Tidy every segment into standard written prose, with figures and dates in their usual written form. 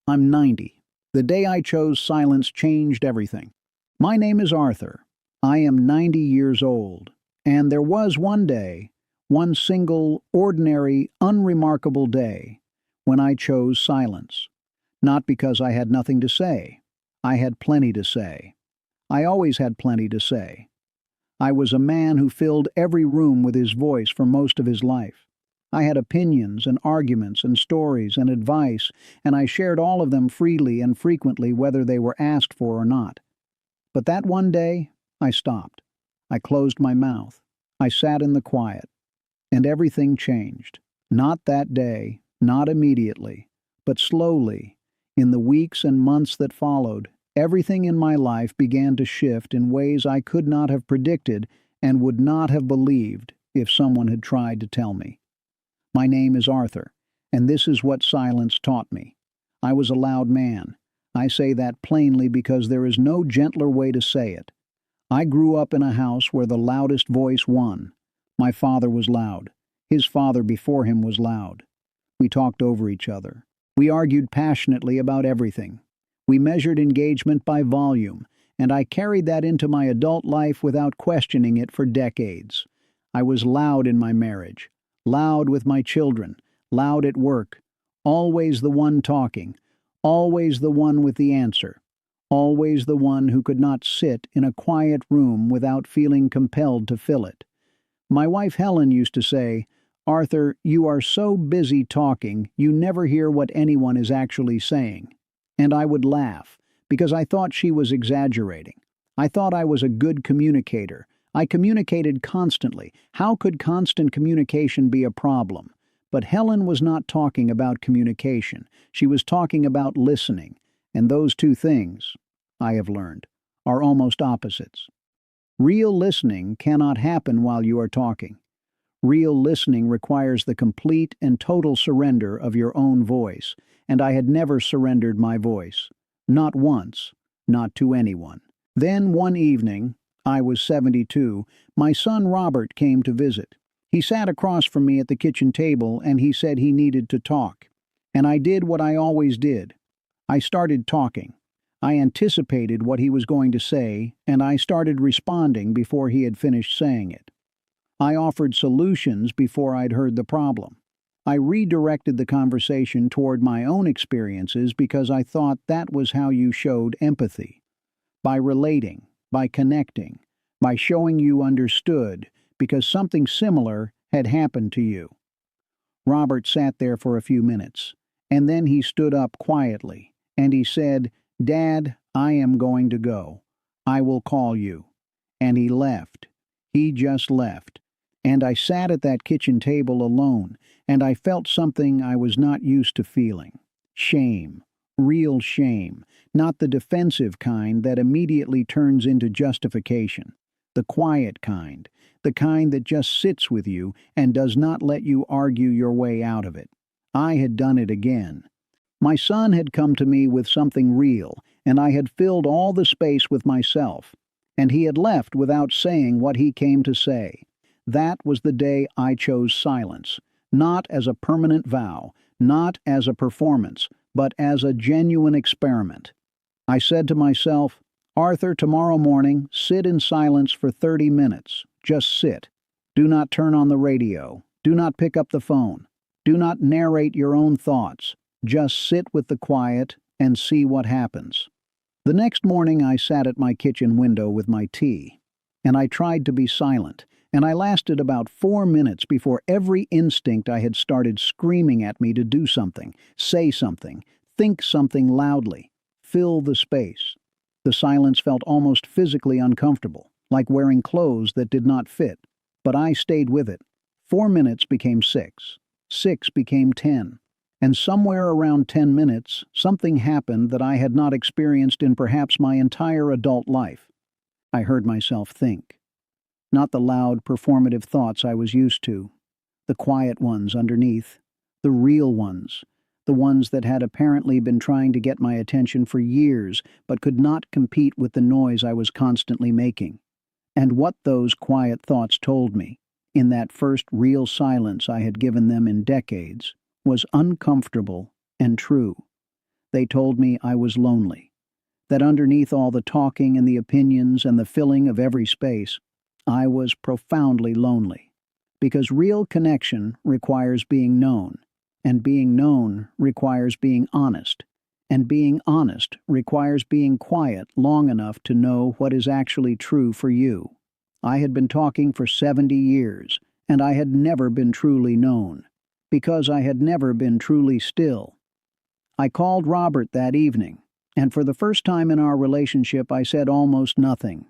I'm 90. The day I chose silence changed everything. My name is Arthur. I am 90 years old. And there was one day, one single, ordinary, unremarkable day, when I chose silence. Not because I had nothing to say. I had plenty to say. I always had plenty to say. I was a man who filled every room with his voice for most of his life. I had opinions and arguments and stories and advice, and I shared all of them freely and frequently whether they were asked for or not. But that one day, I stopped. I closed my mouth. I sat in the quiet. And everything changed. Not that day, not immediately, but slowly, in the weeks and months that followed, everything in my life began to shift in ways I could not have predicted and would not have believed if someone had tried to tell me. My name is Arthur, and this is what silence taught me. I was a loud man. I say that plainly because there is no gentler way to say it. I grew up in a house where the loudest voice won. My father was loud. His father before him was loud. We talked over each other. We argued passionately about everything. We measured engagement by volume, and I carried that into my adult life without questioning it for decades. I was loud in my marriage, loud with my children, loud at work, always the one talking, always the one with the answer, always the one who could not sit in a quiet room without feeling compelled to fill it. My wife Helen used to say, "Arthur, you are so busy talking, you never hear what anyone is actually saying." And I would laugh, because I thought she was exaggerating. I thought I was a good communicator. I communicated constantly. How could constant communication be a problem? But Helen was not talking about communication. She was talking about listening. And those two things, I have learned, are almost opposites. Real listening cannot happen while you are talking. Real listening requires the complete and total surrender of your own voice, and I had never surrendered my voice. Not once, not to anyone. Then one evening, I was 72, my son Robert came to visit. He sat across from me at the kitchen table and he said he needed to talk. And I did what I always did. I started talking. I anticipated what he was going to say, and I started responding before he had finished saying it. I offered solutions before I'd heard the problem. I redirected the conversation toward my own experiences because I thought that was how you showed empathy. By relating, by connecting, by showing you understood because something similar had happened to you. Robert sat there for a few minutes, and then he stood up quietly, and he said, "Dad, I am going to go. I will call you." And he left. He just left. And I sat at that kitchen table alone, and I felt something I was not used to feeling. Shame. Real shame. Not the defensive kind that immediately turns into justification. The quiet kind. The kind that just sits with you and does not let you argue your way out of it. I had done it again. My son had come to me with something real, and I had filled all the space with myself. And he had left without saying what he came to say. That was the day I chose silence, not as a permanent vow, not as a performance, but as a genuine experiment. I said to myself, "Arthur, tomorrow morning, sit in silence for 30 minutes. Just sit. Do not turn on the radio. Do not pick up the phone. Do not narrate your own thoughts. Just sit with the quiet and see what happens." The next morning I sat at my kitchen window with my tea, and I tried to be silent, and I lasted about 4 minutes before every instinct I had started screaming at me to do something, say something, think something loudly, fill the space. The silence felt almost physically uncomfortable, like wearing clothes that did not fit, but I stayed with it. 4 minutes became 6. 6 became 10. And somewhere around 10 minutes, something happened that I had not experienced in perhaps my entire adult life. I heard myself think. Not the loud, performative thoughts I was used to. The quiet ones underneath. The real ones. The ones that had apparently been trying to get my attention for years, but could not compete with the noise I was constantly making. And what those quiet thoughts told me, in that first real silence I had given them in decades, was uncomfortable and true. They told me I was lonely, that underneath all the talking and the opinions and the filling of every space, I was profoundly lonely. Because real connection requires being known, and being known requires being honest, and being honest requires being quiet long enough to know what is actually true for you. I had been talking for 70 years, and I had never been truly known, because I had never been truly still. I called Robert that evening, and for the first time in our relationship I said almost nothing.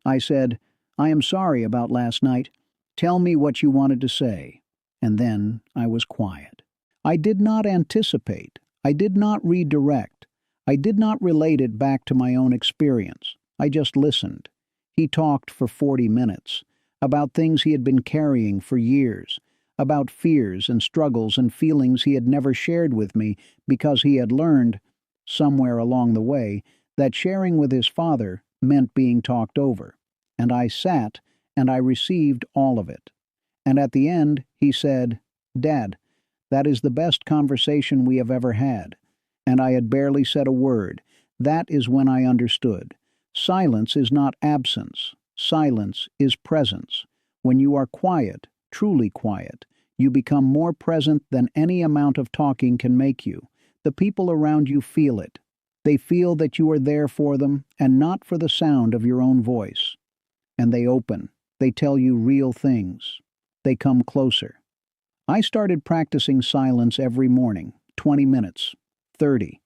I said, "I am sorry about last night. Tell me what you wanted to say." And then I was quiet. I did not anticipate. I did not redirect. I did not relate it back to my own experience. I just listened. He talked for 40 minutes, about things he had been carrying for years, about fears and struggles and feelings he had never shared with me because he had learned, somewhere along the way, that sharing with his father meant being talked over. And I sat, and I received all of it. And at the end, he said, "Dad, that is the best conversation we have ever had." And I had barely said a word. That is when I understood. Silence is not absence. Silence is presence. When you are quiet, truly quiet, you become more present than any amount of talking can make you. The people around you feel it. They feel that you are there for them and not for the sound of your own voice. And they open. They tell you real things. They come closer. I started practicing silence every morning, 20 minutes, 30,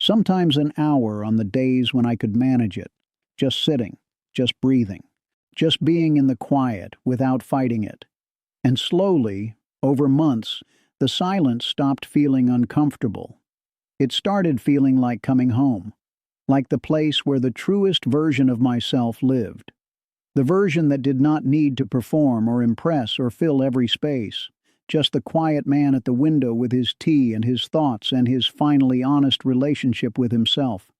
sometimes an hour on the days when I could manage it. Just sitting, just breathing, just being in the quiet without fighting it. And slowly, over months, the silence stopped feeling uncomfortable. It started feeling like coming home, like the place where the truest version of myself lived. The version that did not need to perform or impress or fill every space. Just the quiet man at the window with his tea and his thoughts and his finally honest relationship with himself.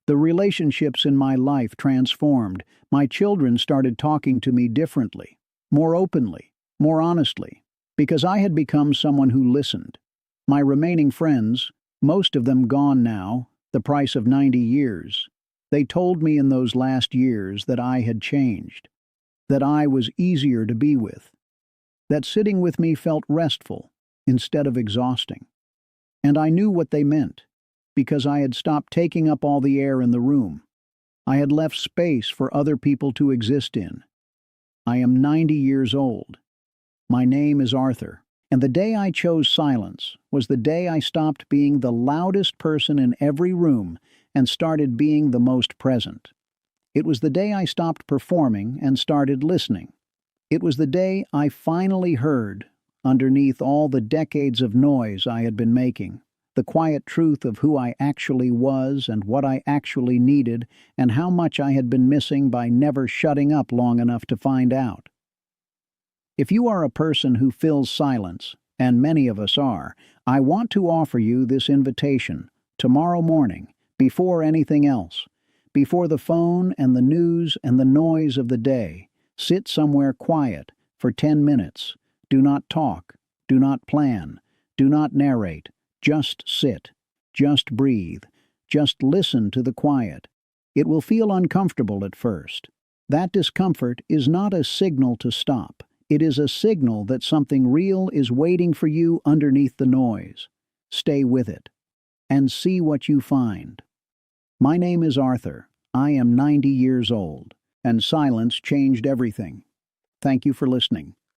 The relationships in my life transformed. My children started talking to me differently, more openly, more honestly, because I had become someone who listened. My remaining friends, most of them gone now, the price of 90 years, they told me in those last years that I had changed, that I was easier to be with, that sitting with me felt restful instead of exhausting. And I knew what they meant, because I had stopped taking up all the air in the room. I had left space for other people to exist in. I am 90 years old. My name is Arthur, and the day I chose silence was the day I stopped being the loudest person in every room and started being the most present. It was the day I stopped performing and started listening. It was the day I finally heard, underneath all the decades of noise I had been making, the quiet truth of who I actually was and what I actually needed and how much I had been missing by never shutting up long enough to find out. If you are a person who fills silence, and many of us are, I want to offer you this invitation tomorrow morning, before anything else, before the phone and the news and the noise of the day. Sit somewhere quiet for 10 minutes. Do not talk. Do not plan. Do not narrate. Just sit. Just breathe. Just listen to the quiet. It will feel uncomfortable at first. That discomfort is not a signal to stop. It is a signal that something real is waiting for you underneath the noise. Stay with it and see what you find. My name is Arthur. I am 90 years old, and silence changed everything. Thank you for listening.